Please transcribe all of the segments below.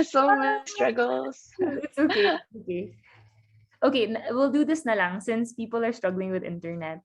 So many struggles. It's okay. It's okay. Okay, we'll do this na lang since people are struggling with internet.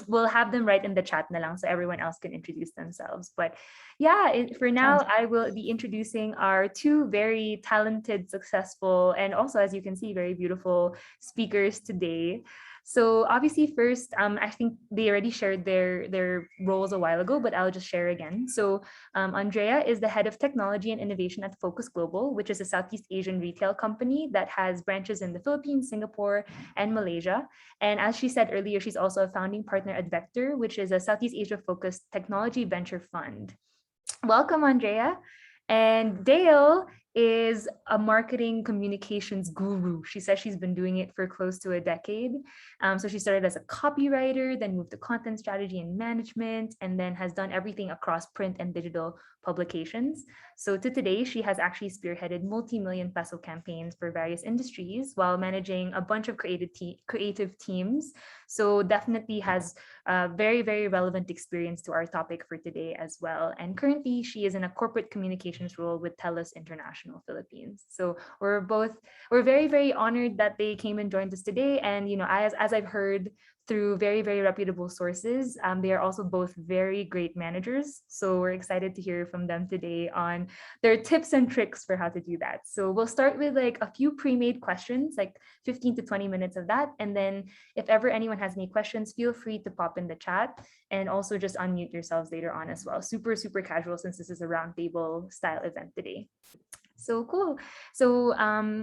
We'll have them write in the chat na lang so everyone else can introduce themselves. But yeah, for now, Sounds I will be introducing our two very talented, successful, and also, as you can see, very beautiful speakers today. So obviously, first, I think they already shared their roles a while ago, but I'll just share again. So Andrea is the head of technology and innovation at Focus Global, which is a Southeast Asian retail company that has branches in the Philippines, Singapore, and Malaysia. And as she said earlier, she's also a founding partner at Vector, which is a Southeast Asia focused technology venture fund. Welcome, Andrea. And Dale is a marketing communications guru. She says she's been doing it for close to a decade. So she started as a copywriter, then moved to content strategy and management, and then has done everything across print and digital publications. So to today, she has actually spearheaded multi-million peso campaigns for various industries while managing a bunch of creative teams. So definitely has very, very relevant experience to our topic for today as well. And currently, she is in a corporate communications role with TELUS International Philippines. So we're very, very honored that they came and joined us today. And, as I've heard through very, very reputable sources, they are also both very great managers. So we're excited to hear from them today on their tips and tricks for how to do that. So we'll start with like a few pre-made questions, like 15 to 20 minutes of that. And then if ever anyone has any questions, feel free to pop in the chat and also just unmute yourselves later on as well. Super, super casual since this is a roundtable style event today. So cool. So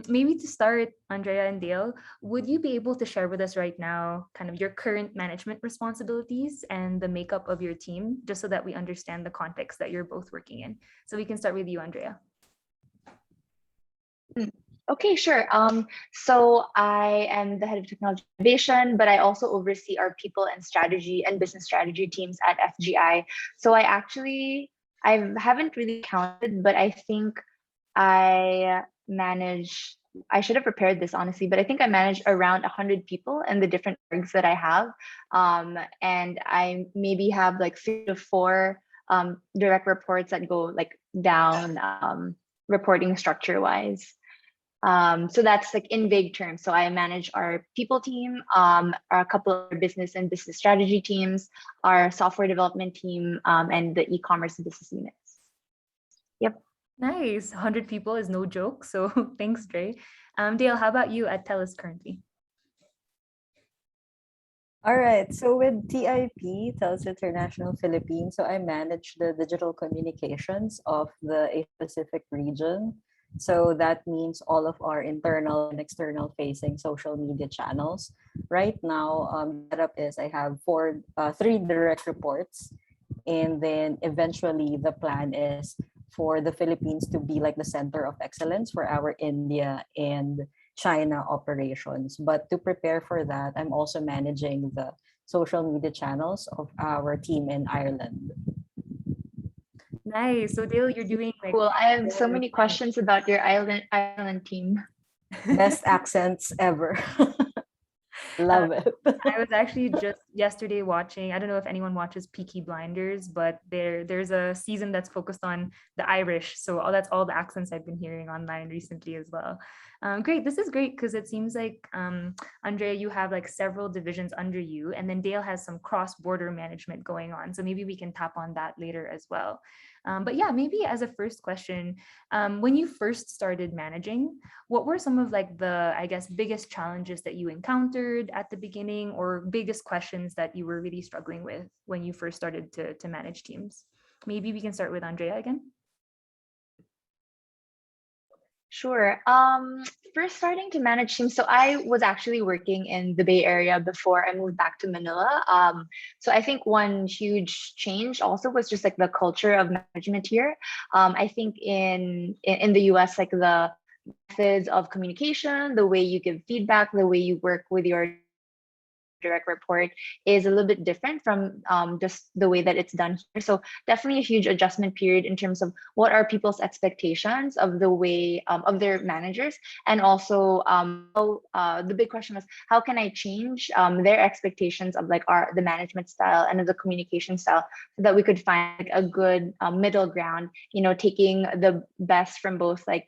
maybe to start, Andrea and Dale, would you be able to share with us right now kind of your current management responsibilities and the makeup of your team, just so that we understand the context that you're both working in? So we can start with you, Andrea. Okay, sure. So I am the head of technology innovation, but I also oversee our people and strategy and business strategy teams at FGI. So I haven't really counted, but I think I manage, I should have prepared this honestly, but I think I manage around 100 people in the different orgs that I have. And I maybe have like 3 to 4 direct reports that go like down reporting structure wise. So that's like in vague terms. So I manage our people team, a couple of business and business strategy teams, our software development team, and the e-commerce business units. Yep. Nice. 100 people is no joke. So thanks, Dre. Dale, how about you at TELUS currently? All right. So with TIP, TELUS International Philippines, so I manage the digital communications of the Asia Pacific region. So that means all of our internal and external facing social media channels. Right now, the setup is I have 3 direct reports. And then eventually the plan is for the Philippines to be like the center of excellence for our India and China operations. But to prepare for that, I'm also managing the social media channels of our team in Ireland. Nice. So Dale, you're doing like Cool. I have so many questions about your Ireland team. Best accents ever. Love it. I was actually just yesterday watching, I don't know if anyone watches Peaky Blinders, but there's a season that's focused on the Irish. So that's all the accents I've been hearing online recently as well. Great. This is great because it seems like, Andrea, you have like several divisions under you, and then Dale has some cross-border management going on. So maybe we can tap on that later as well. But yeah, maybe as a first question, when you first started managing, what were some of like the, I guess, biggest challenges that you encountered at the beginning, or biggest questions that you were really struggling with when you first started to manage teams? Maybe we can start with Andrea again. Sure. First starting to manage teams. So I was actually working in the Bay Area before I moved back to Manila. So I think one huge change also was just like the culture of management here. I think in the US, like the methods of communication, the way you give feedback, the way you work with your direct report is a little bit different from just the way that it's done here. So definitely a huge adjustment period in terms of what are people's expectations of the way of their managers, and also the big question was how can I change their expectations of like the management style and of the communication style, so that we could find like a good middle ground, taking the best from both like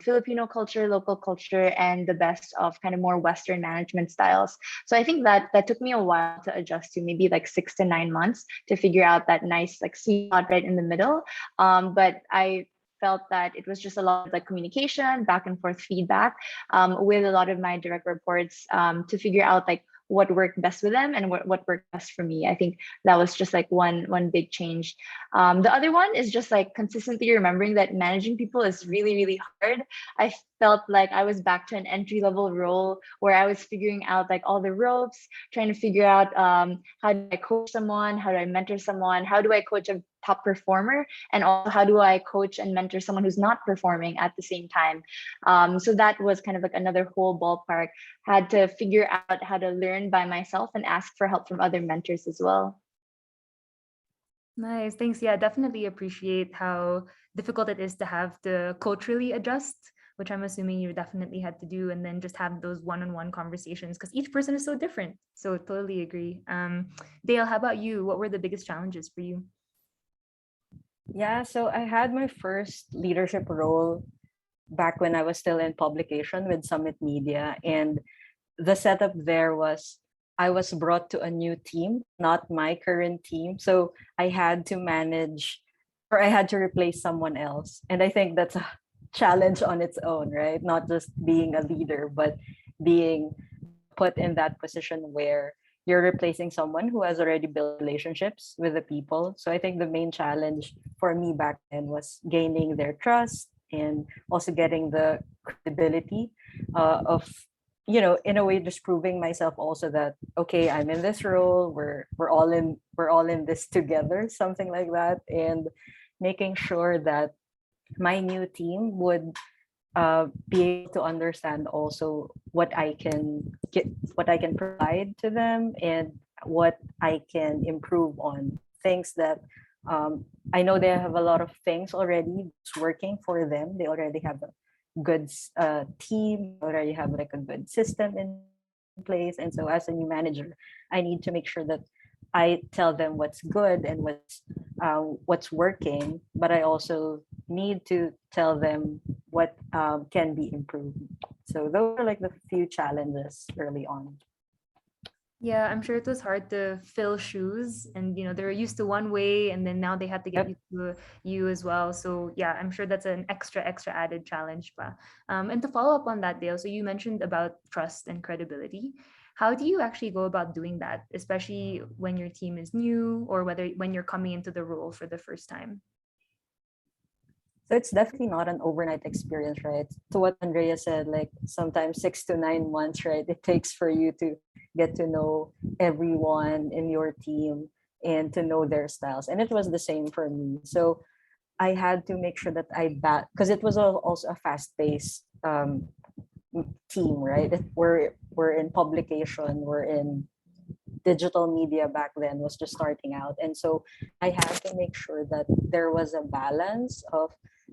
Filipino culture, local culture, and the best of kind of more Western management styles. So I think that took me a while to adjust to, maybe like 6 to 9 months, to figure out that nice like sweet spot right in the middle. But I felt that it was just a lot of like communication, back and forth feedback with a lot of my direct reports, to figure out like what worked best with them and what worked best for me. I think that was just like one big change. The other one is just like consistently remembering that managing people is really, really hard. I felt like I was back to an entry level role where I was figuring out like all the ropes, trying to figure out how do I coach someone, how do I mentor someone, how do I coach a top performer, and also how do I coach and mentor someone who's not performing at the same time. So that was kind of like another whole ballpark. Had to figure out how to learn by myself and ask for help from other mentors as well. Nice, thanks. Yeah, definitely appreciate how difficult it is to have to culturally adjust, which I'm assuming you definitely had to do, and then just have those one-on-one conversations because each person is so different. So totally agree. Dale, how about you? What were the biggest challenges for you? Yeah, so I had my first leadership role back when I was still in publication with Summit Media. And the setup there was I was brought to a new team, not my current team. So I had to manage, or I had to replace someone else. And I think that's a challenge on its own, right? Not just being a leader, but being put in that position where you're replacing someone who has already built relationships with the people. So I think the main challenge for me back then was gaining their trust and also getting the credibility of, in a way, just proving myself also that, okay, I'm in this role, we're all in this together, something like that, and making sure that my new team would be able to understand also what I can provide to them, and what I can improve on. Things that I know they have a lot of things already working for them. They already have a good team, already have like a good system in place. And so as a new manager, I need to make sure that I tell them what's good and what's working, but I also need to tell them what can be improved. So those are like the few challenges early on. Yeah, I'm sure it was hard to fill shoes, and they were used to one way, and then now they had to get used to you as well. So yeah, I'm sure that's an extra added challenge. And to follow up on that, Dale, so you mentioned about trust and credibility. How do you actually go about doing that, especially when your team is new, or when you're coming into the role for the first time? So it's definitely not an overnight experience, right? To what Andrea said, like sometimes 6 to 9 months, right? It takes for you to get to know everyone in your team and to know their styles. And it was the same for me. So I had to make sure that because it was also a fast-paced team, right? We're in publication, we're in digital media back then, was just starting out. And so I had to make sure that there was a balance of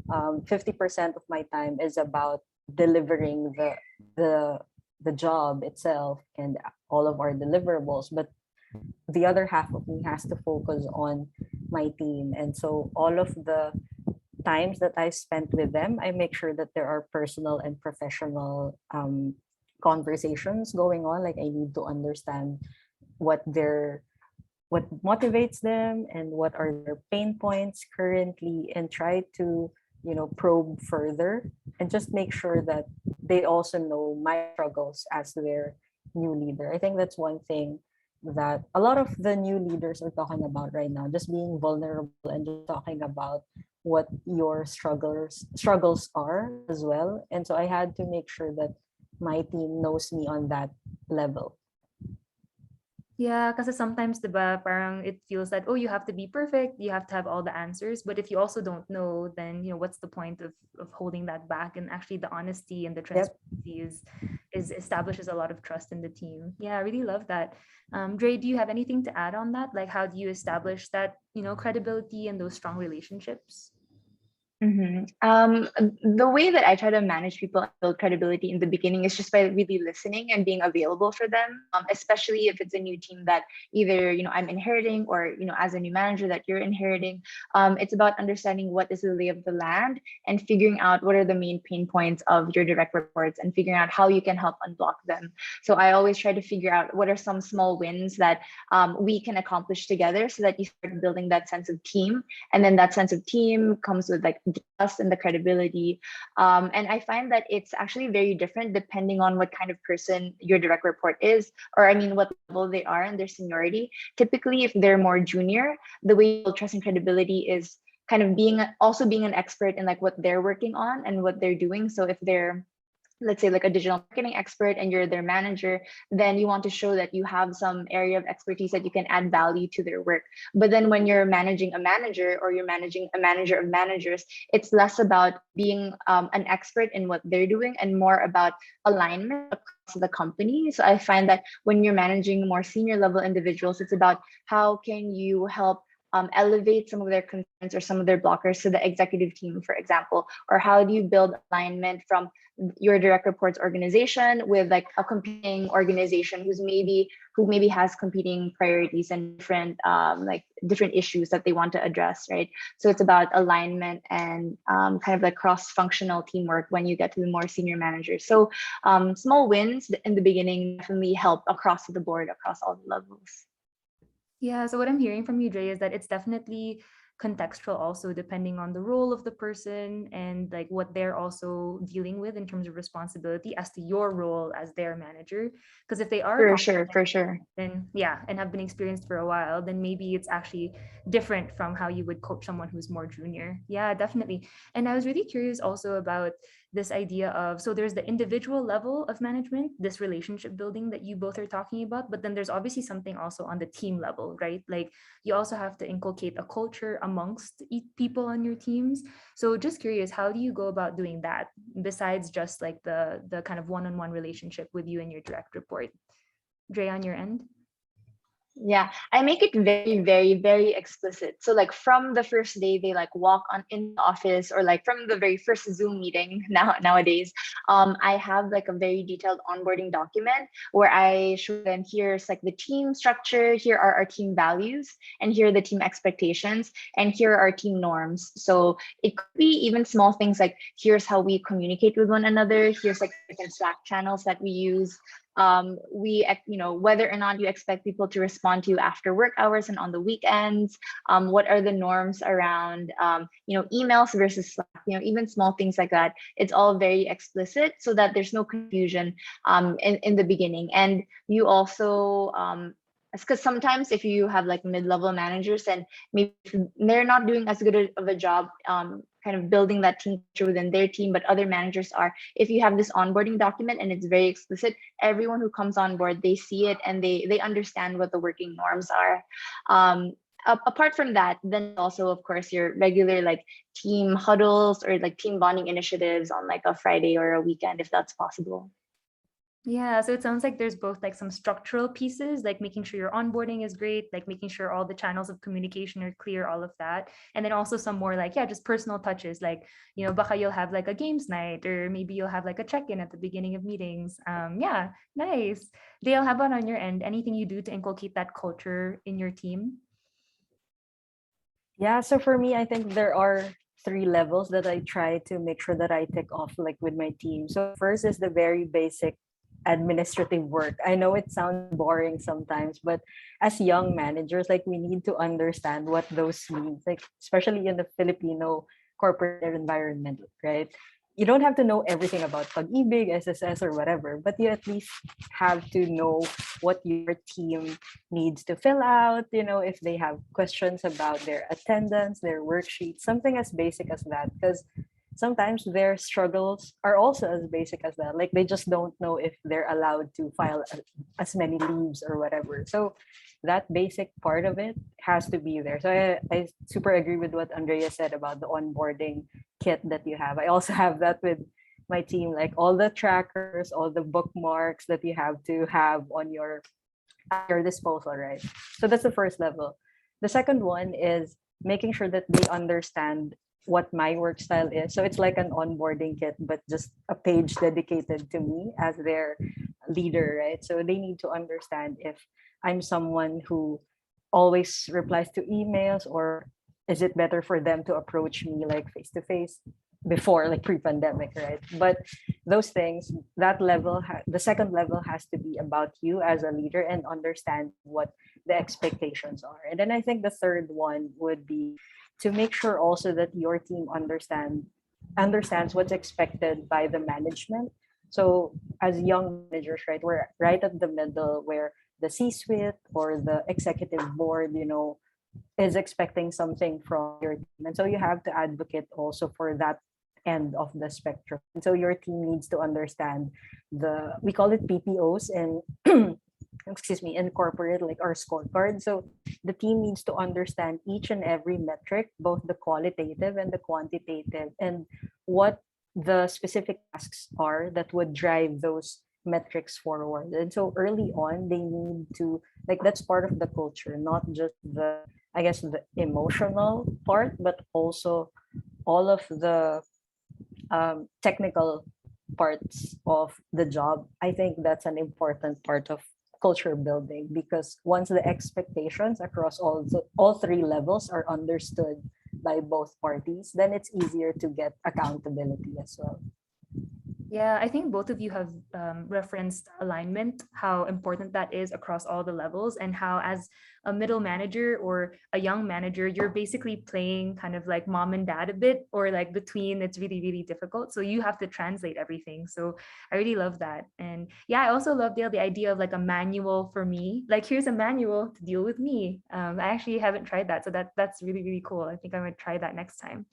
50% of my time is about delivering the job itself and all of our deliverables, but the other half of me has to focus on my team. And so all of the times that I spent with them, I make sure that there are personal and professional conversations going on. Like I need to understand what motivates them and what are their pain points currently, and try to probe further and just make sure that they also know my struggles as their new leader. I think that's one thing that a lot of the new leaders are talking about right now, just being vulnerable and just talking about what your struggles are as well. And so I had to make sure that my team knows me on that level. Yeah, kasi sometimes, diba, parang it feels that, oh, you have to be perfect, you have to have all the answers. But if you also don't know, then, what's the point of holding that back? And actually the honesty and the Yep. transparency is establishes a lot of trust in the team. Yeah, I really love that. Dre, do you have anything to add on that? Like, how do you establish that, credibility and those strong relationships? The way that I try to manage people and build credibility in the beginning is just by really listening and being available for them, especially if it's a new team that either I'm inheriting, or as a new manager that you're inheriting. It's about understanding what is the lay of the land and figuring out what are the main pain points of your direct reports and figuring out how you can help unblock them. So I always try to figure out what are some small wins that we can accomplish together, so that you start building that sense of team, and then that sense of team comes with like the trust and the credibility. And I find that it's actually very different depending on what kind of person your direct report is, or I mean, what level they are in their seniority. Typically, if they're more junior, the way you build trust and credibility is kind of being an expert in like what they're working on and what they're doing. So if they're, let's say, like a digital marketing expert and you're their manager, then you want to show that you have some area of expertise that you can add value to their work. But then when you're managing a manager, or you're managing a manager of managers, it's less about being an expert in what they're doing and more about alignment across the company. So I find that when you're managing more senior level individuals, it's about how can you help elevate some of their concerns or some of their blockers to the executive team, for example, or how do you build alignment from your direct reports organization with like a competing organization who maybe has competing priorities and different issues that they want to address, right? So it's about alignment and kind of like cross-functional teamwork when you get to the more senior managers. So small wins in the beginning definitely help across the board, across all the levels. Yeah, so what I'm hearing from you, Dre, is that it's definitely contextual also, depending on the role of the person and like what they're also dealing with in terms of responsibility as to your role as their manager. Because if they are For sure, for sure. then yeah, and have been experienced for a while, then maybe it's actually different from how you would coach someone who's more junior. Yeah, definitely. And I was really curious also about this idea of, so there's the individual level of management, this relationship building that you both are talking about, but then there's obviously something also on the team level, right? Like you also have to inculcate a culture amongst people on your teams. So just curious, how do you go about doing that besides just like the kind of one-on-one relationship with you and your direct report? Dre, on your end? Yeah, I make it very, very, very explicit. So like from the first day they like walk on in the office, or like from the very first Zoom meeting nowadays, I have like a very detailed onboarding document where I show them, here's like the team structure, here are our team values, and here are the team expectations, and here are our team norms. So it could be even small things like, here's how we communicate with one another, here's like different Slack channels that we use. Whether or not you expect people to respond to you after work hours and on the weekends, what are the norms around emails versus Slack, even small things like that. It's all very explicit so that there's no confusion in the beginning. And you also because sometimes if you have like mid-level managers and maybe they're not doing as good of a job kind of building that team culture within their team, but other managers are, if you have this onboarding document and it's very explicit, everyone who comes on board, they see it and they understand what the working norms are. Apart from that, then also, of course, your regular like team huddles or like team bonding initiatives on like a Friday or a weekend, if that's possible. Yeah, so it sounds like there's both like some structural pieces, like making sure your onboarding is great, like making sure all the channels of communication are clear, all of that. And then also some more like, yeah, just personal touches, like, baka you'll have like a games night, or maybe you'll have like a check-in at the beginning of meetings. Yeah, nice. Dale, how about on your end? Anything you do to inculcate that culture in your team? Yeah, so for me, I think there are three levels that I try to make sure that I tick off like with my team. So first is the very basic administrative work. I know it sounds boring sometimes, but as young managers, like we need to understand what those mean, like especially in the Filipino corporate environment, right? You don't have to know everything about pag-ibig, SSS, or whatever, but you at least have to know what your team needs to fill out, if they have questions about their attendance, their worksheets, something as basic as that. Because sometimes their struggles are also as basic as that. Like they just don't know if they're allowed to file as many leaves or whatever. So that basic part of it has to be there. So I super agree with what Andrea said about the onboarding kit that you have. I also have that with my team, like all the trackers, all the bookmarks that you have to have on your at your disposal, right? So that's the first level. The second one is making sure that they understand what my work style is. So it's like an onboarding kit, but just a page dedicated to me as their leader, right? So they need to understand if I'm someone who always replies to emails, or is it better for them to approach me like face to face before, like pre-pandemic, right? But those things, that level, the second level has to be about you as a leader and understand what the expectations are. And then I think the third one would be to make sure also that your team understands what's expected by the management. So as young managers, right, we're right at the middle where the C-suite or the executive board, is expecting something from your team. And so you have to advocate also for that end of the spectrum. And so your team needs to understand we call it PPOs and excuse me, in corporate, like our scorecard. So the team needs to understand each and every metric, both the qualitative and the quantitative, and what the specific tasks are that would drive those metrics forward. And so early on, they need to, like, that's part of the culture, not just the emotional part, but also all of the technical parts of the job. I think that's an important part of culture building, because once the expectations across all three levels are understood by both parties, then it's easier to get accountability as well. Yeah, I think both of you have referenced alignment, how important that is across all the levels, and how as a middle manager or a young manager, you're basically playing kind of like mom and dad a bit, or like between. It's really, really difficult. So you have to translate everything. So I really love that. And yeah, I also love, Dale, the idea of like a manual for me. Like, here's a manual to deal with me. I actually haven't tried that. So that's really, really cool. I think I might try that next time.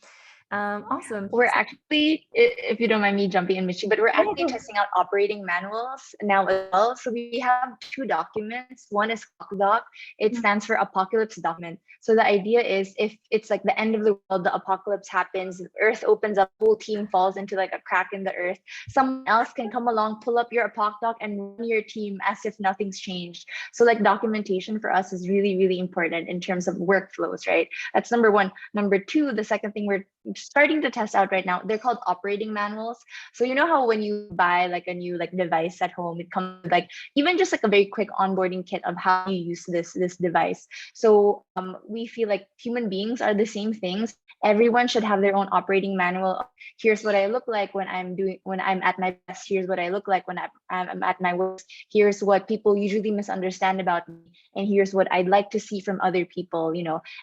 Awesome. We're actually, if you don't mind me jumping in, Michi, but we're actually testing out operating manuals now as well. So we have two documents. One is doc. It stands for apocalypse document. So the idea is, if it's like the end of the world, the apocalypse happens, Earth opens up, whole team falls into like a crack in the earth, someone else can come along, pull up your apoc doc and run your team as if nothing's changed. So like documentation for us is really, really important in terms of workflows, right? That's number one. Number two, the second thing we're starting to test out right now, they're called operating manuals. So you know how when you buy like a new like device at home, it comes with like even just like a very quick onboarding kit of how you use this device. So we feel like human beings are the same things. Everyone should have their own operating manual. Here's what I look like when I'm at my best. Here's what I look like when I'm at my worst. Here's what people usually misunderstand about me, and here's what I'd like to see from other people.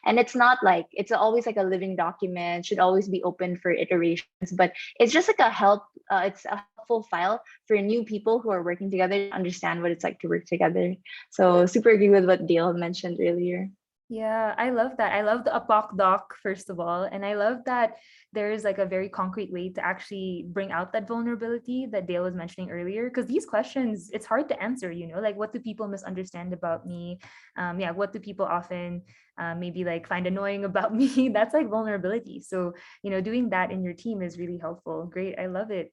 And it's not like, it's always like a living document, should always be open for iterations, but it's just like it's a helpful file for new people who are working together to understand what it's like to work together. So super agree with what Dale mentioned earlier. Yeah, I love that. I love the APOC doc, first of all. And I love that there's like a very concrete way to actually bring out that vulnerability that Dale was mentioning earlier. Because these questions, it's hard to answer, like, what do people misunderstand about me? What do people often maybe like find annoying about me? That's like vulnerability. So, doing that in your team is really helpful. Great. I love it.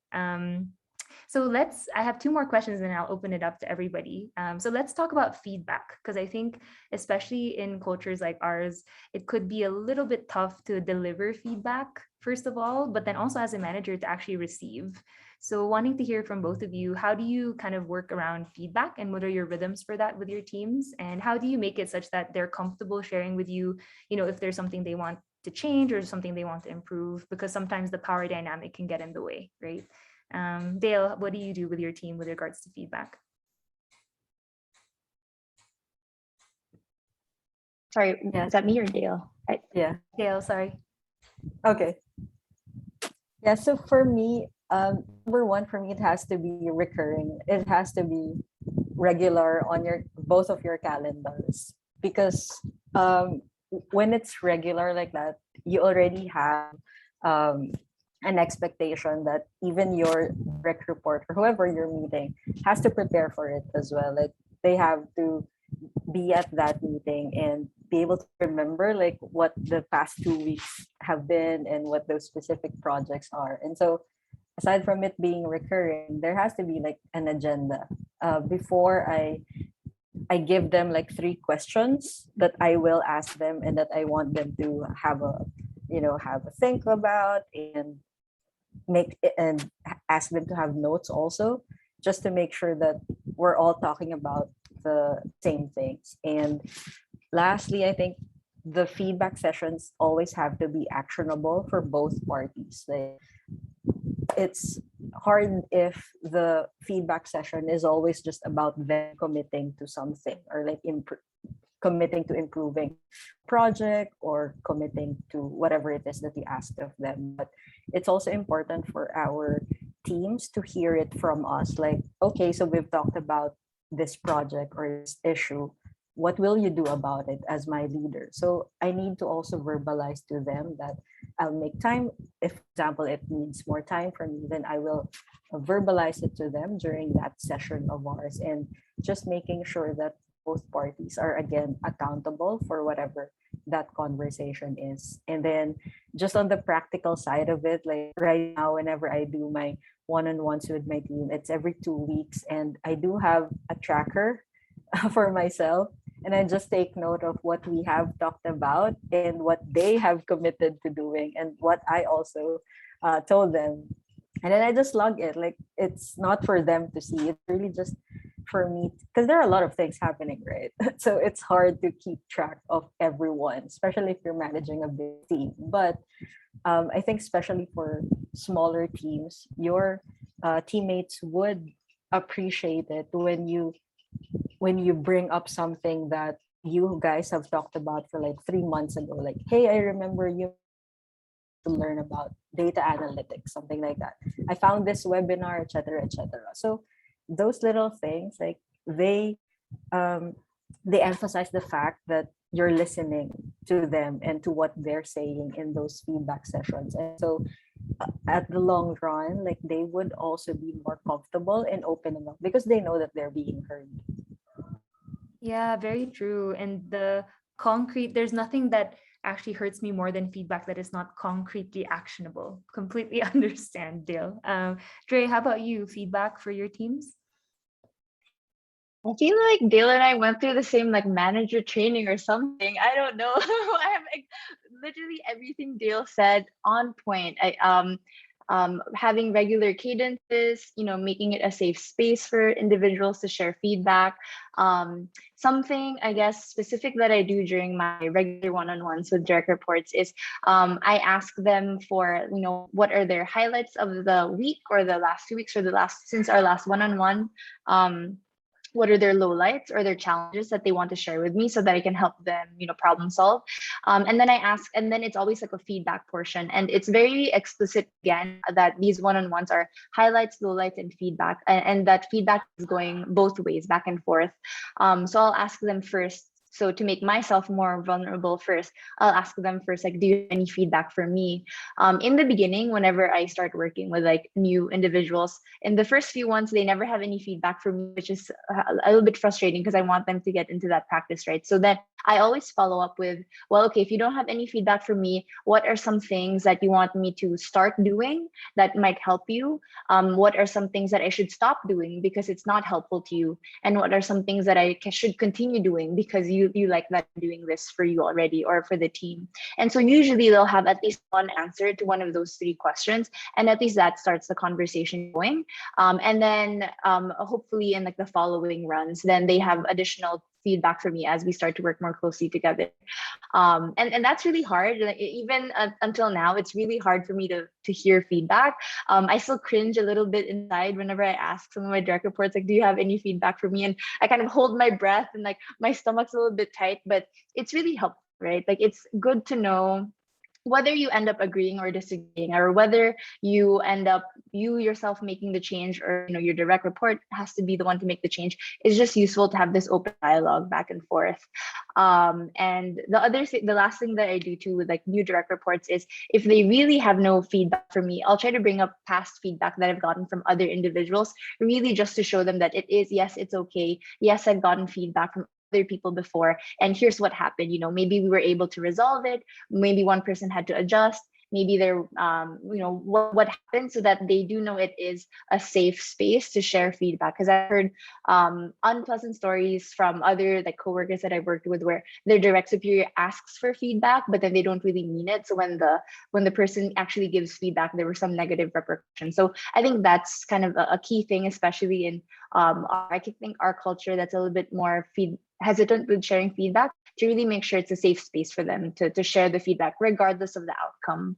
So I have two more questions and I'll open it up to everybody. So let's talk about feedback, because I think especially in cultures like ours, it could be a little bit tough to deliver feedback, first of all, but then also as a manager to actually receive. So wanting to hear from both of you, how do you kind of work around feedback, and what are your rhythms for that with your teams? And how do you make it such that they're comfortable sharing with you, if there's something they want to change or something they want to improve, because sometimes the power dynamic can get in the way, right? Dale, what do you do with your team with regards to feedback? Sorry, is that me or Dale? Yeah. Dale, sorry. Okay. Yeah, so for me, number one, for me, it has to be recurring. It has to be regular on both of your calendars, because when it's regular like that, you already have an expectation that even your direct report or whoever you're meeting has to prepare for it as well. Like they have to be at that meeting and be able to remember like what the past 2 weeks have been and what those specific projects are. And so aside from it being recurring, there has to be like an agenda. Before I give them like 3 questions that I will ask them and that I want them to have a, have a think about and ask them to have notes also, just to make sure that we're all talking about the same things. And lastly, I think the feedback sessions always have to be actionable for both parties. Like it's hard if the feedback session is always just about them committing to something or like committing to improving project or committing to whatever it is that you asked of them. But it's also important for our teams to hear it from us, like, okay, so we've talked about this project or this issue, what will you do about it as my leader? So I need to also verbalize to them that I'll make time. If, for example, it needs more time for me, then I will verbalize it to them during that session of ours, and just making sure that both parties are again accountable for whatever that conversation is. And then just on the practical side of it, like right now, whenever I do my one-on-ones with my team, it's every 2 weeks, and I do have a tracker for myself, and I just take note of what we have talked about and what they have committed to doing and what I also told them. And then I just log it. Like it's not for them to see. It's really just for me, because there are a lot of things happening, right? So it's hard to keep track of everyone, especially if you're managing a big team. But I think especially for smaller teams, your teammates would appreciate it when you bring up something that you guys have talked about for like 3 months ago. Like, hey, I remember you to learn about data analytics, something like that. I found this webinar, etc., etc. So those little things, like um, they emphasize the fact that you're listening to them and to what they're saying in those feedback sessions. And so at the long run, like they would also be more comfortable and opening up because they know that they're being heard. Yeah, very true. And there's nothing that actually hurts me more than feedback that is not concretely actionable. Completely understand, Dale. Dre, how about you? Feedback for your teams? I feel like Dale and I went through the same like manager training or something. I don't know. I have like literally everything Dale said on point. Having regular cadences, making it a safe space for individuals to share feedback. Something I guess specific that I do during my regular one-on-ones with direct reports is I ask them for what are their highlights of the week or the last 2 weeks or since our last one-on-one. What are their lowlights or their challenges that they want to share with me so that I can help them, problem solve. And then I ask, and then it's always like a feedback portion. And it's very explicit again that these one-on-ones are highlights, lowlights, and feedback. And that feedback is going both ways, back and forth. So I'll ask them first. So to make myself more vulnerable first, I'll ask them first, like, do you have any feedback for me? In the beginning, whenever I start working with like new individuals, in the first few ones, they never have any feedback for me, which is a little bit frustrating because I want them to get into that practice, right? So then I always follow up with, well, okay, if you don't have any feedback for me, what are some things that you want me to start doing that might help you? What are some things that I should stop doing because it's not helpful to you? And what are some things that I should continue doing because you like that I'm doing this for you already or for the team? And so usually they'll have at least one answer to one of those 3 questions, and at least that starts the conversation going. And then hopefully in like the following runs, then they have additional feedback for me as we start to work more closely together. And that's really hard. Even until now, it's really hard for me to hear feedback. I still cringe a little bit inside whenever I ask some of my direct reports, like, do you have any feedback for me? And I kind of hold my breath and like my stomach's a little bit tight, but it's really helpful, right? Like it's good to know whether you end up agreeing or disagreeing, or whether you end up you yourself making the change, or your direct report has to be the one to make the change, it's just useful to have this open dialogue back and forth. And the last thing that I do too with like new direct reports is, if they really have no feedback for me, I'll try to bring up past feedback that I've gotten from other individuals, really just to show them that it is, yes, it's okay, yes, I've gotten feedback from other people before, and here's what happened. Maybe we were able to resolve it, maybe one person had to adjust, maybe there what happened, so that they do know it is a safe space to share feedback. Because I've heard unpleasant stories from other like coworkers that I worked with, where their direct superior asks for feedback, but then they don't really mean it. So when the person actually gives feedback, there were some negative repercussions. So I think that's kind of a key thing, especially in I think our culture that's a little bit more hesitant with sharing feedback, to really make sure it's a safe space for them to share the feedback regardless of the outcome.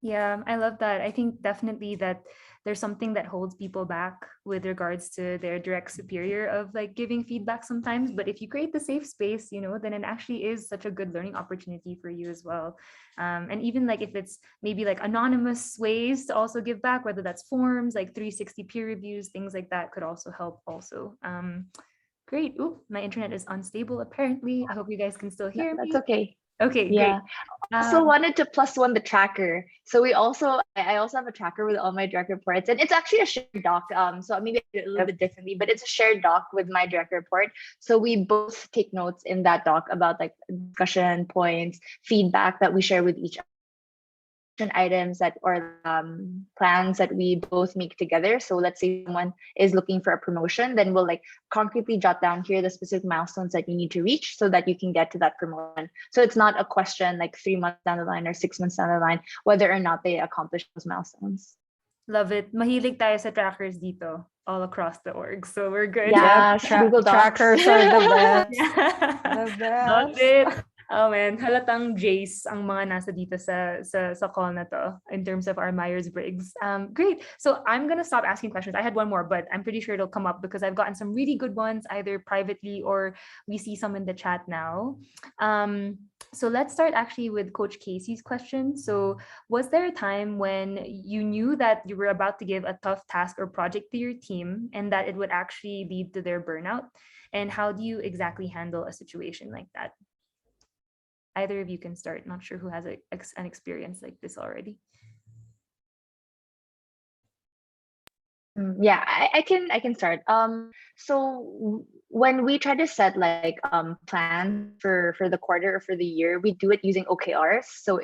Yeah, I love that. I think definitely that there's something that holds people back with regards to their direct superior of like giving feedback sometimes. But if you create the safe space, then it actually is such a good learning opportunity for you as well. And even like if it's maybe like anonymous ways to also give back, whether that's forms, like 360 peer reviews, things like that could also help also. Great. Ooh, my internet is unstable apparently. I hope you guys can still hear me. That's okay. Okay, Yeah. great. Also wanted to plus one the tracker. So I also have a tracker with all my direct reports, and it's actually a shared doc. So maybe I do it a little bit differently, but it's a shared doc with my direct report. So we both take notes in that doc about like discussion points, feedback that we share with each items that or plans that we both make together. So let's say someone is looking for a promotion, then we'll like concretely jot down here the specific milestones that you need to reach so that you can get to that promotion. So it's not a question like 3 months down the line or 6 months down the line whether or not they accomplish those milestones. Love it. Mahilig tayo sa trackers dito all across the org. So we're good. Yeah, Google Docs. Trackers are the best. Yeah. The best. Love it. Oh man, halatang Jace ang mga nasa dito sa call na to in terms of our Myers-Briggs. Great. So I'm gonna stop asking questions. I had one more, but I'm pretty sure it'll come up because I've gotten some really good ones either privately or we see some in the chat now. So let's start actually with Coach Casey's question. So was there a time when you knew that you were about to give a tough task or project to your team and that it would actually lead to their burnout? And how do you exactly handle a situation like that? Either of you can start. Not sure who has an experience like this already. Yeah, I can start. So when we try to set like plans for the quarter or for the year, we do it using OKRs. So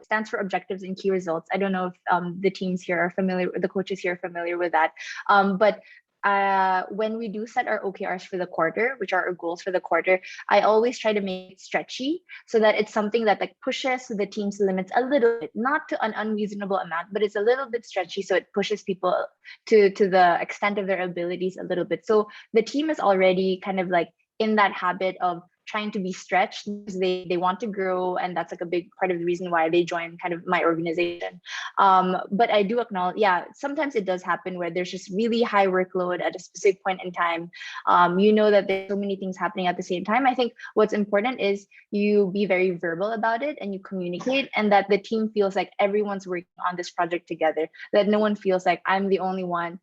stands for objectives and key results. I don't know if the teams here are familiar, the coaches here are familiar with that. But when we do set our OKRs for the quarter, which are our goals for the quarter, I always try to make it stretchy so that it's something that like pushes the team's limits a little bit, not to an unreasonable amount, but it's a little bit stretchy. So it pushes people to the extent of their abilities a little bit. So the team is already kind of like in that habit of trying to be stretched because they want to grow, and that's like a big part of the reason why they join kind of my organization. But I do acknowledge, yeah, sometimes it does happen where there's just really high workload at a specific point in time. That there's so many things happening at the same time. I think what's important is you be very verbal about it and you communicate, and that the team feels like everyone's working on this project together, that no one feels like I'm the only one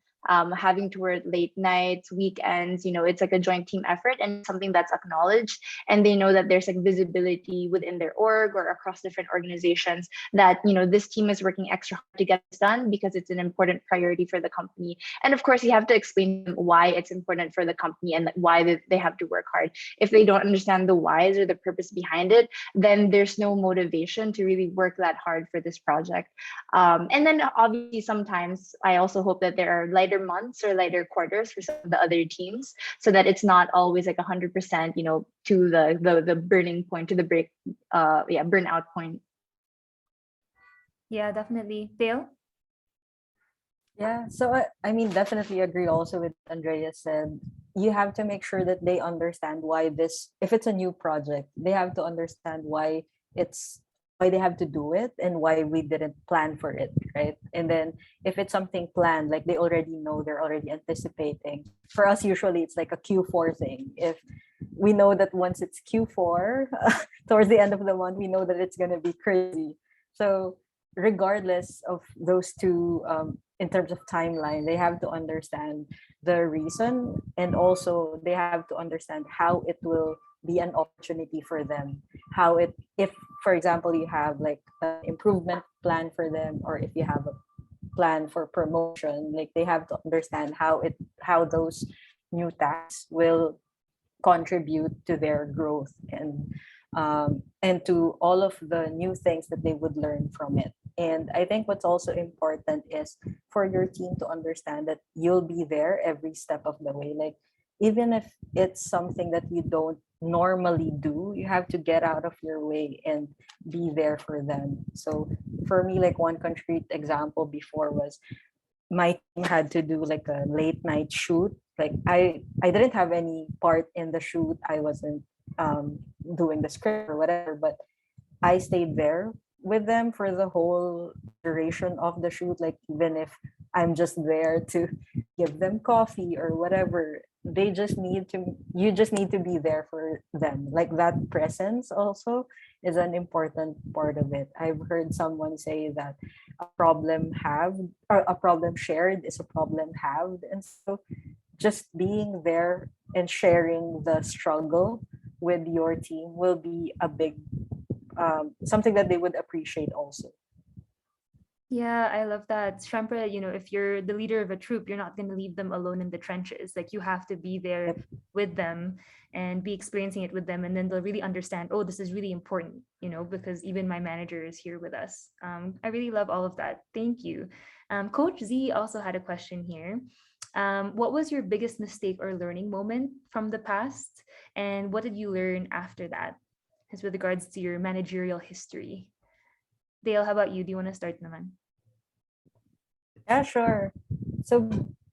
having to work late nights, weekends. It's like a joint team effort and something that's acknowledged, and they know that there's like visibility within their org or across different organizations that this team is working extra hard to get this done because it's an important priority for the company. And of course, you have to explain why it's important for the company and why they have to work hard. If they don't understand the whys or the purpose behind it, then there's no motivation to really work that hard for this project. And then obviously sometimes I also hope that there are lighter months or lighter quarters for some of the other teams, so that it's not always like 100%, to the burning point, to the burnout point. Yeah, definitely. Dale? Yeah, so I mean, definitely agree also with Andrea said. You have to make sure that they understand why if it's a new project, they have to understand why it's why they have to do it and why we didn't plan for it, right? And then if it's something planned, like they already know, they're already anticipating. For us, usually it's like a Q4 thing. If we know that once it's Q4, towards the end of the month, we know that it's going to be crazy. So regardless of those two, in terms of timeline, they have to understand the reason, and also they have to understand how it will be an opportunity for them. How it, if for example you have like an improvement plan for them, or if you have a plan for promotion, like they have to understand how those new tasks will contribute to their growth, and to all of the new things that they would learn from it. And I think what's also important is for your team to understand that you'll be there every step of the way. Like even if it's something that you don't normally do, you have to get out of your way and be there for them. So for me, like one concrete example before was my team had to do like a late night shoot. Like I didn't have any part in the shoot. I wasn't doing the script or whatever, but I stayed there with them for the whole duration of the shoot. Like even if I'm just there to give them coffee or whatever, they just need to, you just need to be there for them. Like that presence also is an important part of it. I've heard someone say that a problem have or a problem shared is a problem halved. And so just being there and sharing the struggle with your team will be a big something that they would appreciate also. Yeah, I love that. Syempre, if you're the leader of a troop, you're not going to leave them alone in the trenches. Like you have to be there Yep. with them and be experiencing it with them. And then they'll really understand, oh, this is really important, because even my manager is here with us. I really love all of that. Thank you. Coach Z also had a question here. What was your biggest mistake or learning moment from the past? And what did you learn after that? As with regards to your managerial history. Dale, how about you? Do you want to start naman? Yeah, sure. So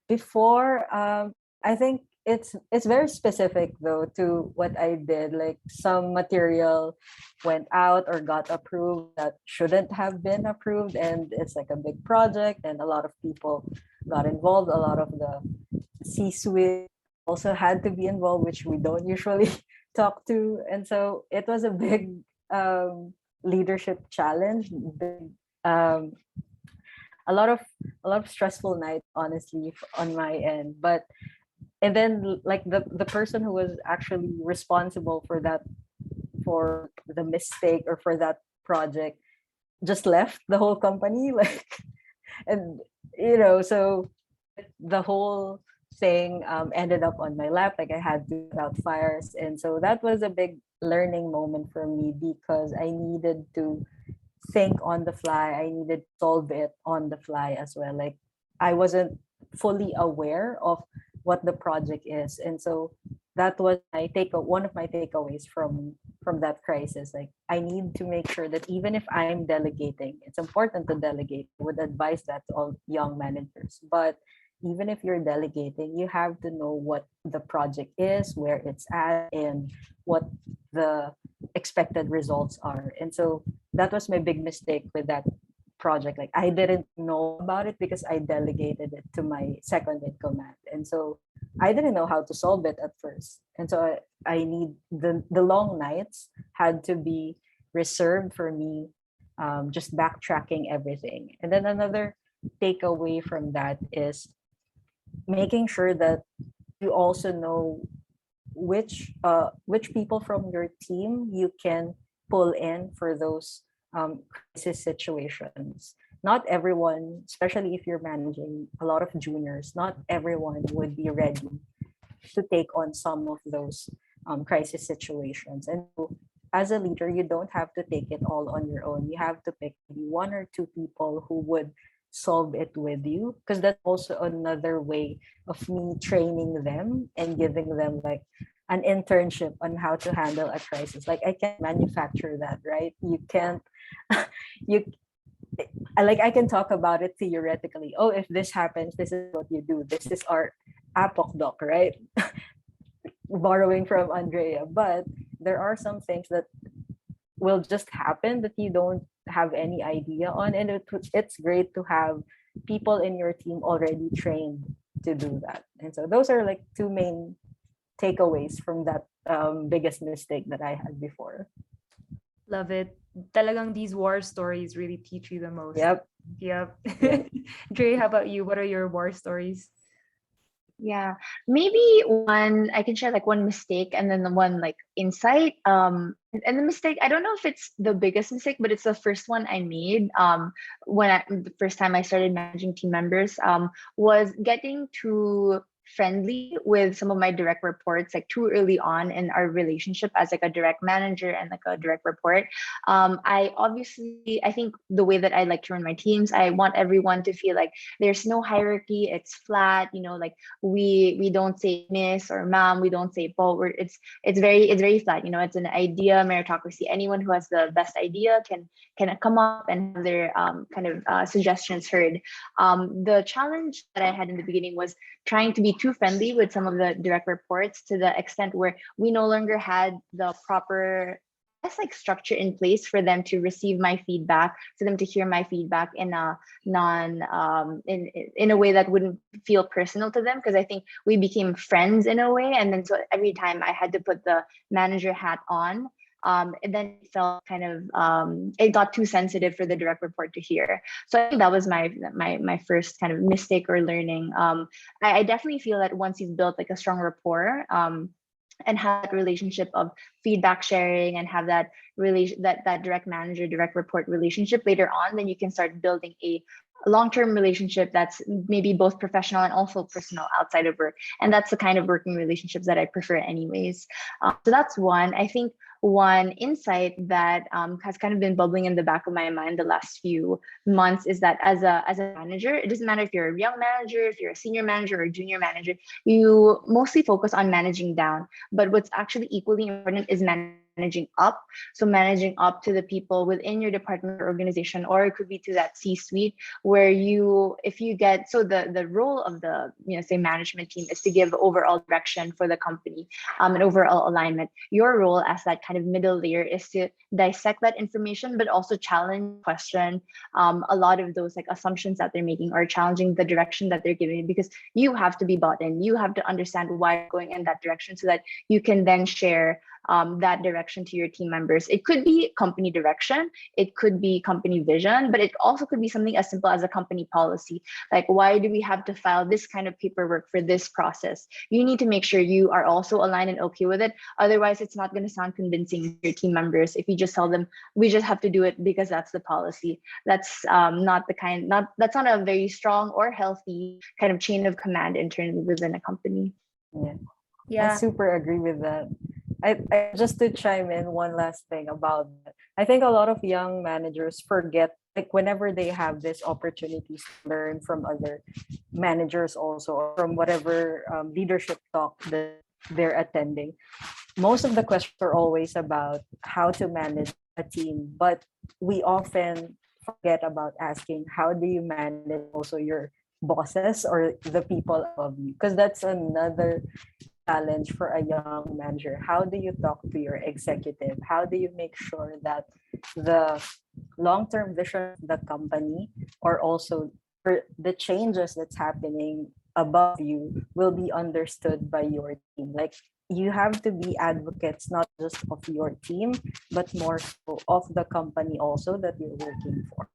before, I think it's very specific though to what I did. Like some material went out or got approved that shouldn't have been approved, and it's like a big project, and a lot of people got involved. A lot of the C-suite also had to be involved, which we don't usually talk to, and so it was a big leadership challenge. Big, um, a lot of stressful nights, honestly, on my end. But and then like the person who was actually responsible for that, for the mistake or for that project, just left the whole company. Like, and so the whole thing ended up on my lap. Like I had to put out fires, and so that was a big learning moment for me because I needed to think on the fly. I needed to solve it on the fly as well. Like I wasn't fully aware of what the project is, and so that was one of my takeaways from that crisis. Like I need to make sure that even if I'm delegating, it's important to delegate. I would advise that to all young managers. But even if you're delegating, you have to know what the project is, where it's at, and what the expected results are. And so that was my big mistake with that project. Like I didn't know about it because I delegated it to my second in command. And so I didn't know how to solve it at first. And so I need the long nights had to be reserved for me, just backtracking everything. And then another takeaway from that is making sure that you also know which people from your team you can pull in for those crisis situations. Not everyone, especially if you're managing a lot of juniors, not everyone would be ready to take on some of those crisis situations. And so as a leader, you don't have to take it all on your own. You have to pick maybe one or two people who would solve it with you, because that's also another way of me training them and giving them like an internship on how to handle a crisis. Like I can manufacture that, right? You can't you I can talk about it theoretically. Oh, if this happens, this is what you do. This is our APOC doc, right? Borrowing from Andrea. But there are some things that will just happen that you don't have any idea on, and it's great to have people in your team already trained to do that. And so those are like two main takeaways from that biggest mistake that I had before. Love it. Talagang these war stories really teach you the most. Yep. Yep. Yep. Dre, how about you? What are your war stories? Yeah, maybe one I can share like one mistake and then the one like insight. And the mistake, I don't know if it's the biggest mistake, but it's the first one I made. The first time I started managing team members, was getting too friendly with some of my direct reports like too early on in our relationship as like a direct manager and like a direct report. I think the way that I like to run my teams, I want everyone to feel like there's no hierarchy, it's flat, like we don't say miss or ma'am, we don't say po. It's very flat. It's an idea meritocracy. Anyone who has the best idea can come up and have their suggestions heard. The challenge that I had in the beginning was trying to be too friendly with some of the direct reports to the extent where we no longer had the proper structure in place for them to receive my feedback, for them to hear my feedback in a in a way that wouldn't feel personal to them, because I think we became friends in a way, and then so every time I had to put the manager hat on, and then it felt it got too sensitive for the direct report to hear. So I think that was my first kind of mistake or learning. I definitely feel that once you've built like a strong rapport, and have that relationship of feedback sharing and have that that direct manager direct report relationship later on, then you can start building a long-term relationship that's maybe both professional and also personal outside of work. And that's the kind of working relationships that I prefer anyways. So that's one. I think one insight that has kind of been bubbling in the back of my mind the last few months is that as a manager, it doesn't matter if you're a young manager, if you're a senior manager or a junior manager, you mostly focus on managing down. But what's actually equally important is managing up. So managing up to the people within your department or organization, or it could be to that C-suite where if you get, so the role of the, say management team is to give overall direction for the company, and overall alignment. Your role as that kind of middle layer is to dissect that information, but also challenge, question a lot of those like assumptions that they're making, or challenging the direction that they're giving, because you have to be bought in. You have to understand why you're going in that direction so that you can then share that direction to your team members. It could be company direction, it could be company vision, but it also could be something as simple as a company policy. Like, why do we have to file this kind of paperwork for this process? You need to make sure you are also aligned and okay with it. Otherwise, it's not going to sound convincing to your team members if you just tell them, we just have to do it because that's the policy. That's that's not a very strong or healthy kind of chain of command internally within a company. Yeah. I super agree with that. I just to chime in one last thing about that. I think a lot of young managers forget, like whenever they have this opportunities to learn from other managers also, or from whatever leadership talk that they're attending, most of the questions are always about how to manage a team, but we often forget about asking, how do you manage also your bosses or the people above you? Because that's another challenge for a young manager. How do you talk to your executive? How do you make sure that the long-term vision of the company, or also the changes that's happening above you, will be understood by your team? Like, you have to be advocates not just of your team, but more so of the company also that you're working for.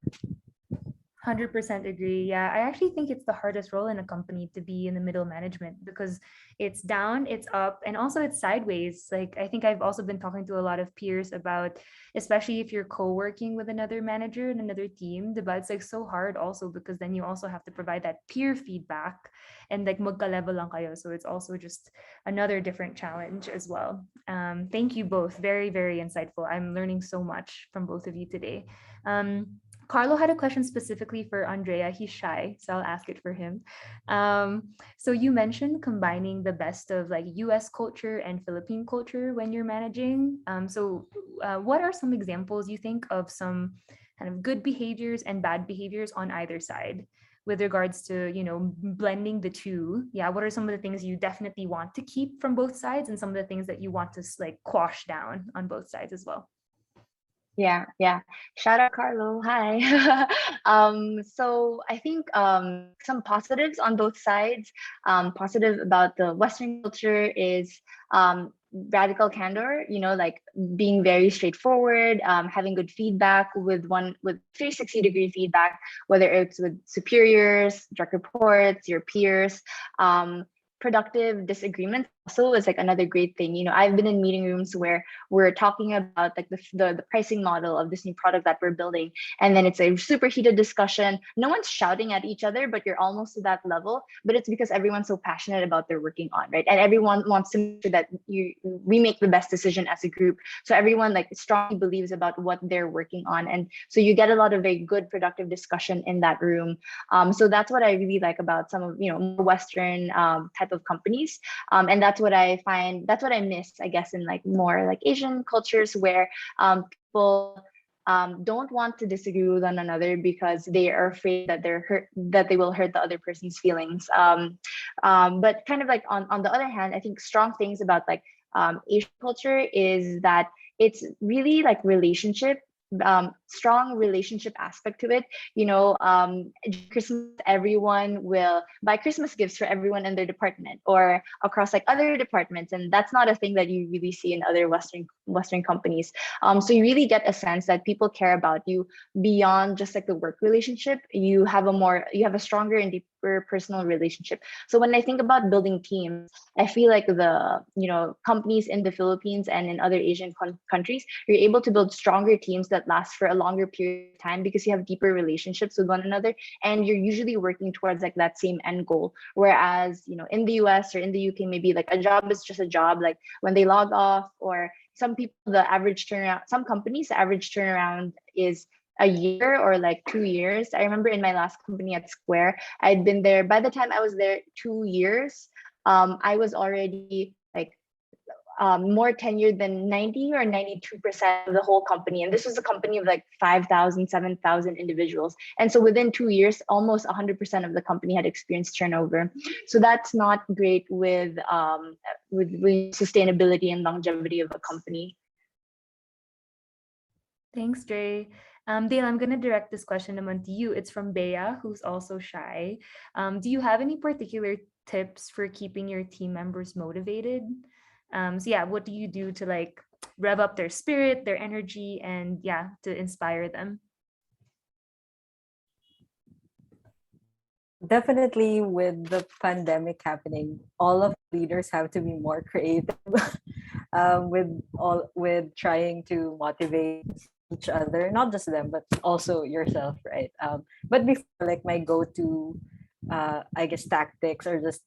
100% agree. Yeah, I actually think it's the hardest role in a company to be in the middle management, because it's down, it's up, and also it's sideways. Like, I think I've also been talking to a lot of peers about, especially if you're co-working with another manager in another team, but it's like so hard also, because then you also have to provide that peer feedback and like magka-level lang kayo. So it's also just another different challenge as well. Thank you both. Very, very insightful. I'm learning so much from both of you today. Carlo had a question specifically for Andrea. He's shy, so I'll ask it for him. So you mentioned combining the best of like US culture and Philippine culture when you're managing. What are some examples you think of some kind of good behaviors and bad behaviors on either side with regards to, blending the two? Yeah, what are some of the things you definitely want to keep from both sides, and some of the things that you want to like quash down on both sides as well? Yeah. Shout out Carlo. Hi. So I think some positives on both sides. Positive about the Western culture is radical candor. Like being very straightforward, having good feedback with 360-degree feedback, whether it's with superiors, direct reports, your peers. Productive disagreements also is like another great thing. I've been in meeting rooms where we're talking about like the pricing model of this new product that we're building, and then it's a super heated discussion. No one's shouting at each other, but you're almost to that level. But it's because everyone's so passionate about their working on, right? And everyone wants to make sure that we make the best decision as a group. So everyone like strongly believes about what they're working on, and so you get a lot of very good productive discussion in that room. So that's what I really like about some of more Western type of companies. And that's what I miss, I guess, in like more like Asian cultures where people don't want to disagree with one another because they are afraid that they will hurt the other person's feelings. But kind of like on the other hand, I think strong things about like Asian culture is that it's really like strong relationship aspect to it. Christmas, everyone will buy Christmas gifts for everyone in their department or across like other departments, and that's not a thing that you really see in other Western companies. So you really get a sense that people care about you beyond just like the work relationship. You have a stronger and deeper personal relationship. So when I think about building teams, I feel like the companies in the Philippines and in other Asian countries, you're able to build stronger teams that last for a longer period of time because you have deeper relationships with one another, and you're usually working towards like that same end goal. Whereas in the US or in the UK, maybe like a job is just a job. Like when they log off, or some companies, the average turnaround is a year or like 2 years. I remember in my last company at Square, I'd been there. By the time I was there 2 years, I was already like more tenured than 90 or 92% of the whole company. And this was a company of like 5,000, 7,000 individuals. And so within 2 years, almost 100% of the company had experienced turnover. So that's not great with sustainability and longevity of a company. Thanks, Dre. Dale, I'm going to direct this question naman to you. It's from Bea, who's also shy. Do you have any particular tips for keeping your team members motivated? So yeah, what do you do to like rev up their spirit, their energy, and yeah, to inspire them? Definitely, with the pandemic happening, all of leaders have to be more creative with trying to motivate each other, not just them, but also yourself, right? But before, like my go-to, I guess tactics are just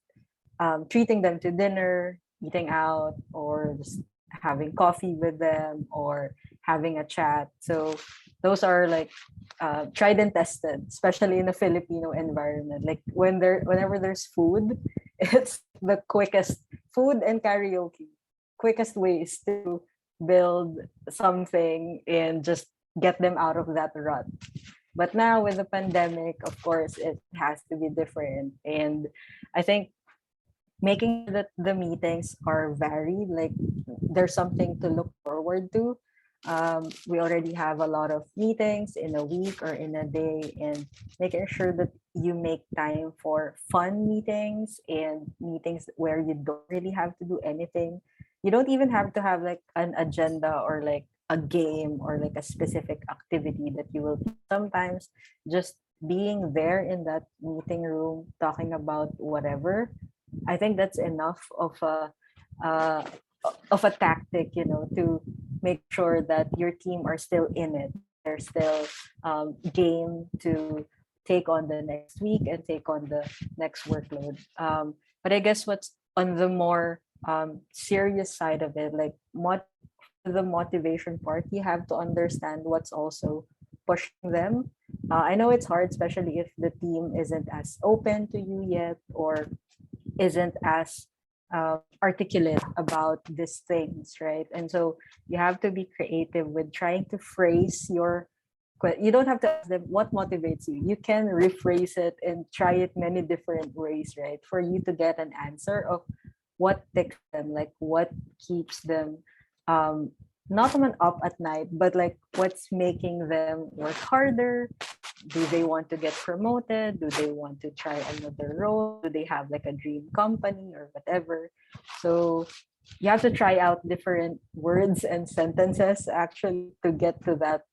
treating them to dinner, eating out, or just having coffee with them, or having a chat. So those are like tried and tested, especially in a Filipino environment. Like whenever there's food, it's the quickest food and karaoke, quickest ways to build something and just get them out of that rut. But now with the pandemic, of course, it has to be different. And I think making sure that the meetings are varied, like there's something to look forward to. We already have a lot of meetings in a week or in a day, and making sure that you make time for fun meetings and meetings where you don't really have to do anything. You don't even have to have like an agenda or like a game or like a specific activity that you will do. Sometimes just being there in that meeting room talking about whatever, I think that's enough uh, of a tactic, to make sure that your team are still in it. They're still game to take on the next week and take on the next workload. But I guess what's on the more serious side of it, like the motivation part, you have to understand what's also pushing them. I know it's hard, especially if the team isn't as open to you yet, or isn't as articulate about these things, right? And so you have to be creative with trying to phrase you don't have to ask them what motivates you. You can rephrase it and try it many different ways, right? For you to get an answer of what ticks them, like what keeps them not someone up at night, but like what's making them work harder. Do they want to get promoted? Do they want to try another role? Do they have like a dream company or whatever? So you have to try out different words and sentences actually to get to that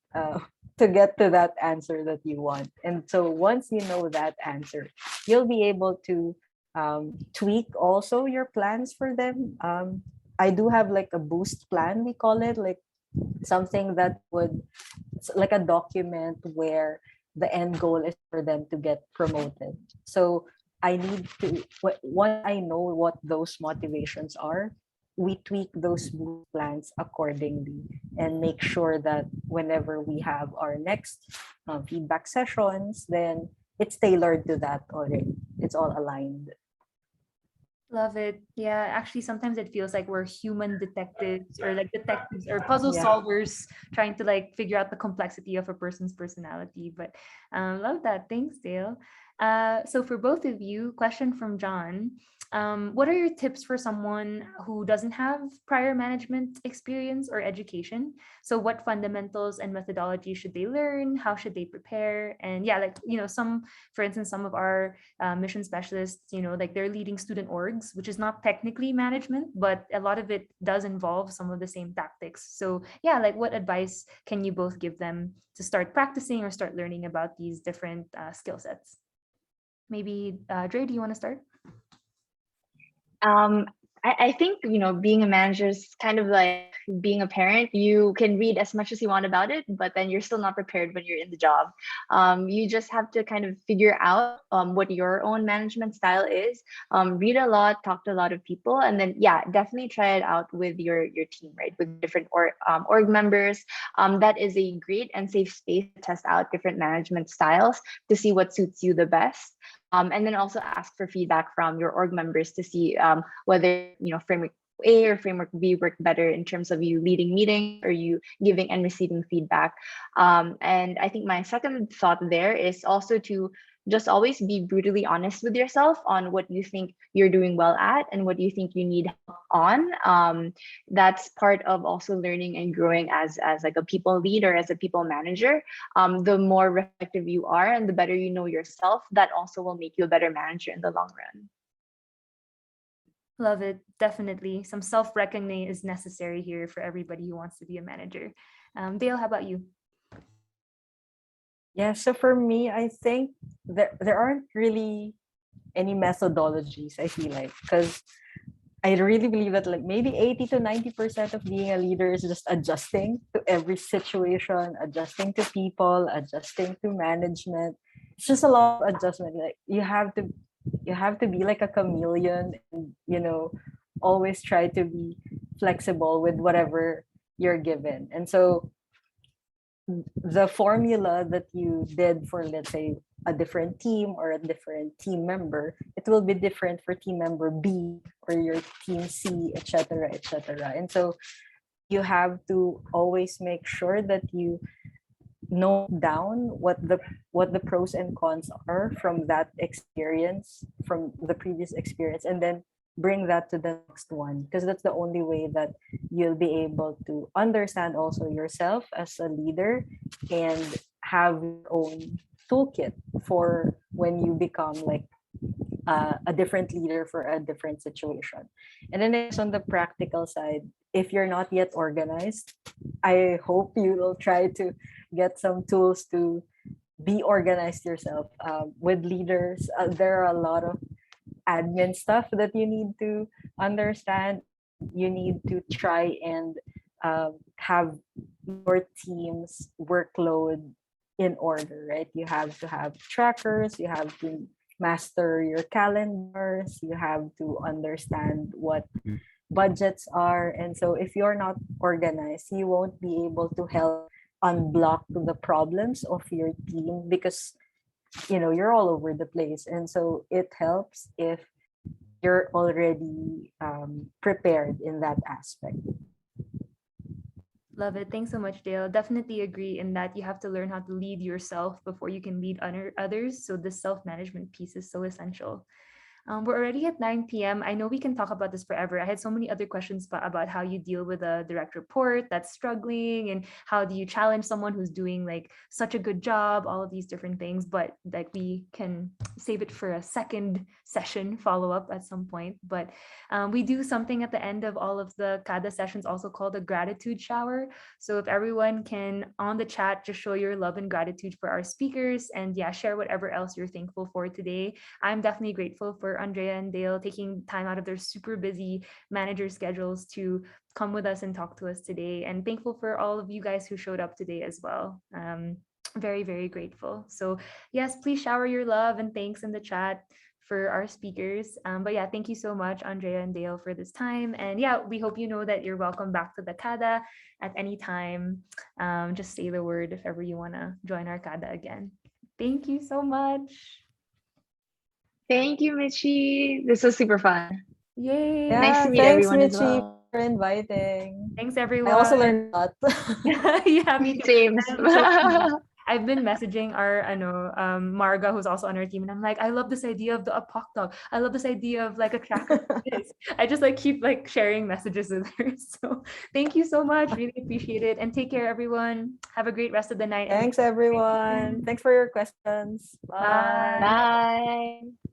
answer that you want. And so once you know that answer, you'll be able to tweak also your plans for them. I do have like a boost plan, we call it, like something that would, it's like a document where the end goal is for them to get promoted. So I need to, once I know what those motivations are, we tweak those boost plans accordingly and make sure that whenever we have our next feedback sessions, then it's tailored to that already. It's all aligned. Love it. Yeah, actually, sometimes it feels like we're human detectives or like detectives or puzzle Yeah. solvers trying to like figure out the complexity of a person's personality. But love that. Thanks, Dale. So for both of you, question from John. What are your tips for someone who doesn't have prior management experience or education? So what fundamentals and methodology should they learn? How should they prepare? And yeah, like, for instance, some of our mission specialists, like they're leading student orgs, which is not technically management, but a lot of it does involve some of the same tactics. So yeah, like what advice can you both give them to start practicing or start learning about these different skill sets? Maybe Dre, do you want to start? Um, I think, being a manager is kind of like being a parent. You can read as much as you want about it, but then you're still not prepared when you're in the job. You just have to kind of figure out what your own management style is. Read a lot, talk to a lot of people, and then yeah, definitely try it out with your team, right? With different org members. That is a great and safe space to test out different management styles to see what suits you the best. And then also ask for feedback from your org members to see whether framework A or framework B work better in terms of you leading meetings or you giving and receiving feedback. And I think my second thought there is also to just always be brutally honest with yourself on what you think you're doing well at and what you think you need help on. That's part of also learning and growing as like a people leader, as a people manager. The more reflective you are and the better you know yourself, that also will make you a better manager in the long run. Love it. Definitely. Some self-reckoning is necessary here for everybody who wants to be a manager. Dale, how about you? Yeah, so for me, I think there aren't really any methodologies, I feel like, because I really believe that like maybe 80 to 90% of being a leader is just adjusting to every situation, adjusting to people, adjusting to management. It's just a lot of adjustment. Like you have to be like a chameleon and always try to be flexible with whatever you're given. And so the formula that you did for, let's say, a different team or a different team member, it will be different for team member B or your team C, etc., etc. And so you have to always make sure that you note down what the pros and cons are from that experience, from the previous experience, and then bring that to the next one, because that's the only way that you'll be able to understand also yourself as a leader and have your own toolkit for when you become like a different leader for a different situation. And then I guess on the practical side, if you're not yet organized, I hope you will try to get some tools to be organized yourself. With leaders, there are a lot of admin stuff that you need to understand. You need to try and have your team's workload in order, right? You have to have trackers, you have to master your calendars, you have to understand what budgets are. And so if you're not organized, you won't be able to help unblock the problems of your team, because you're all over the place. And so it helps if you're already prepared in that aspect. Love it. Thanks so much, Dale. Definitely agree in that you have to learn how to lead yourself before you can lead others. So the self-management piece is so essential. We're already at 9 p.m. I know we can talk about this forever. I had so many other questions about how you deal with a direct report that's struggling, and how do you challenge someone who's doing like such a good job, all of these different things. But like we can save it for a second session follow up at some point. But we do something at the end of all of the CADA sessions also called a gratitude shower. So if everyone can on the chat just show your love and gratitude for our speakers, and yeah, share whatever else you're thankful for today. I'm definitely grateful for Andrea and Dale taking time out of their super busy manager schedules to come with us and talk to us today, and thankful for all of you guys who showed up today as well. Very, very grateful. So yes, please shower your love and thanks in the chat for our speakers. But yeah, thank you so much, Andrea and Dale, for this time. And yeah, we hope you know that you're welcome back to the CADA at any time. Just say the word if ever you want to join our CADA again. Thank you so much. Thank you, Michi. This was super fun. Yay. Yeah, Nice to meet thanks, everyone as Michi, well. for inviting. Thanks, I everyone. also learned a lot. Yeah, me too. James. I've been messaging our Marga, who's also on our team, and I'm like, I love this idea of the apoc dog. I love this idea of like a tracker. I just like keep like sharing messages with her. So thank you so much. Really appreciate it. And take care, everyone. Have a great rest of the night. Thanks, everyone. Thanks for your questions. Bye. Bye.